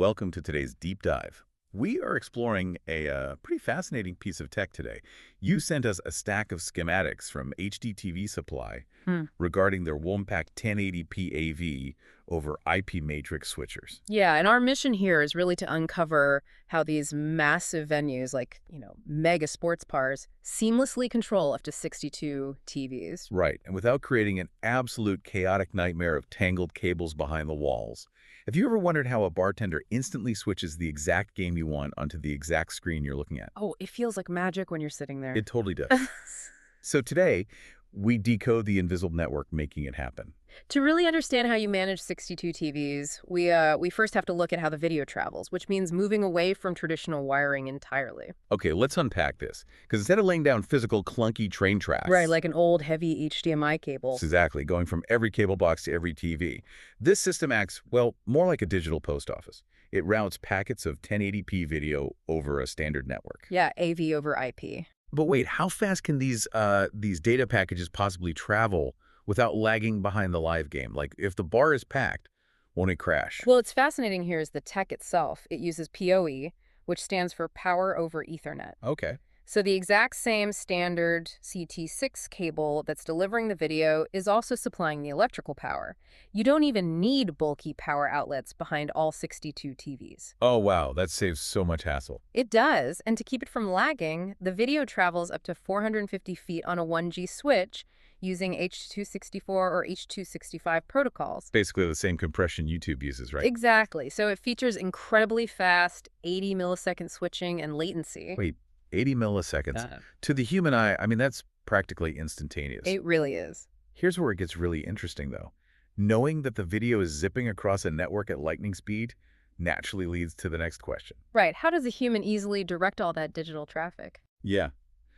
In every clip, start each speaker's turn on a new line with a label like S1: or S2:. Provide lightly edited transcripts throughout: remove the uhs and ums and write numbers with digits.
S1: welcome to today's deep dive. We are exploring a pretty fascinating piece of tech today. You sent us a stack of schematics from HDTV Supply regarding their WolfPack 1080p AV over IP matrix switchers.
S2: Yeah, and our mission here is really to uncover how these massive venues like, mega sports bars seamlessly control up to 62 TVs.
S1: Right, and without creating an absolute chaotic nightmare of tangled cables behind the walls. Have you ever wondered how a bartender instantly switches the exact game you want onto the exact screen you're looking at?
S2: Oh, it feels like magic when you're sitting there.
S1: It totally does. So today, we decode the invisible network making it happen.
S2: To really understand how you manage 62 TVs, we first have to look at how the video travels, which means moving away from traditional wiring entirely.
S1: Okay, let's unpack this. Because instead of laying down physical clunky train tracks...
S2: Right, like an old heavy HDMI cable.
S1: Exactly, going from every cable box to every TV. This system acts, well, more like a digital post office. It routes packets of 1080p video over a standard network.
S2: Yeah, AV over IP.
S1: But wait, how fast can these data packages possibly travel without lagging behind the live game? Like, if the bar is packed, won't it crash?
S2: Well, what's fascinating here is the tech itself. It uses PoE, which stands for Power over Ethernet.
S1: Okay.
S2: So the exact same standard CT6 cable that's delivering the video is also supplying the electrical power. You don't even need bulky power outlets behind all 62 TVs.
S1: Oh, wow, that saves so much hassle.
S2: It does, and to keep it from lagging, the video travels up to 450 feet on a 1G switch using H.264 or H.265 protocols.
S1: Basically the same compression YouTube uses, right?
S2: Exactly. So it features incredibly fast 80 millisecond switching and latency.
S1: Wait, 80 milliseconds? To the human eye, I mean, that's practically instantaneous.
S2: It really is.
S1: Here's where it gets really interesting, though. Knowing that the video is zipping across a network at lightning speed naturally leads to the next question.
S2: Right. How does a human easily direct all that digital traffic?
S1: Yeah,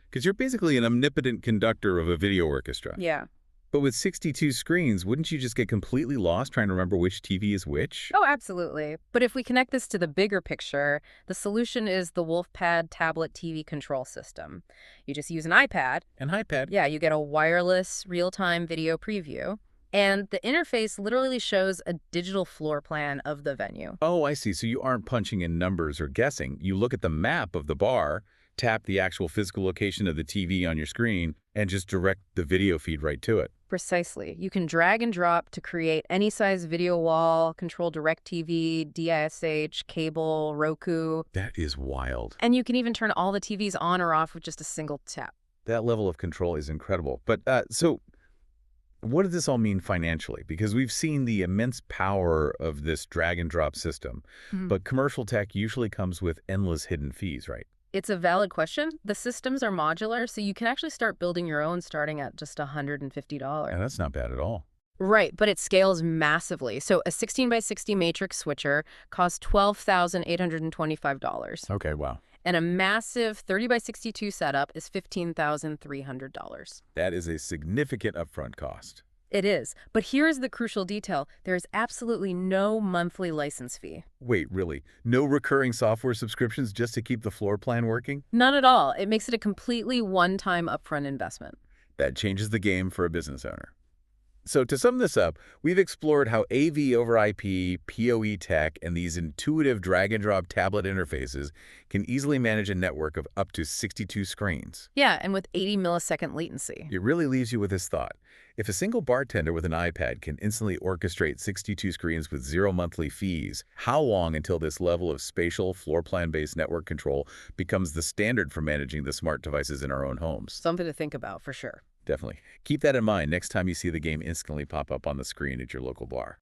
S1: because you're basically an omnipotent conductor of a video orchestra.
S2: Yeah.
S1: But with 62 screens, wouldn't you just get completely lost trying to remember which TV is which?
S2: Oh, absolutely. But if we connect this to the bigger picture, the solution is the WolfPad tablet TV control system. You just use an iPad.
S1: An iPad?
S2: Yeah, you get a wireless real-time video preview. And the interface literally shows a digital floor plan of the venue.
S1: Oh, I see. So you aren't punching in numbers or guessing. You look at the map of the bar, tap the actual physical location of the TV on your screen, and just direct the video feed right to it.
S2: Precisely. You can drag and drop to create any size video wall, control DirecTV, DISH, cable, Roku.
S1: That is wild.
S2: And you can even turn all the TVs on or off with just a single tap.
S1: That level of control is incredible. But so what does this all mean financially? Because we've seen the immense power of this drag and drop system, but commercial tech usually comes with endless hidden fees, right?
S2: It's a valid question. The systems are modular, so you can actually start building your own starting at just $150.
S1: And that's not bad at all.
S2: Right, but it scales massively. So a 16 by 60 matrix switcher costs $12,825.
S1: Okay, wow.
S2: And a massive 30 by 62 setup is $15,300.
S1: That is a significant upfront cost.
S2: It is. But here's the crucial detail. There is absolutely no monthly license fee.
S1: Wait, really? No recurring software subscriptions just to keep the floor plan working?
S2: None at all. It makes it a completely one-time upfront investment.
S1: That changes the game for a business owner. So to sum this up, we've explored how AV over IP, PoE tech, and these intuitive drag-and-drop tablet interfaces can easily manage a network of up to 62 screens.
S2: Yeah, and with 80 millisecond latency.
S1: It really leaves you with this thought. If a single bartender with an iPad can instantly orchestrate 62 screens with zero monthly fees, how long until this level of spatial, floor plan-based network control becomes the standard for managing the smart devices in our own homes?
S2: Something to think about, for sure.
S1: Definitely. Keep that in mind next time you see the game instantly pop up on the screen at your local bar.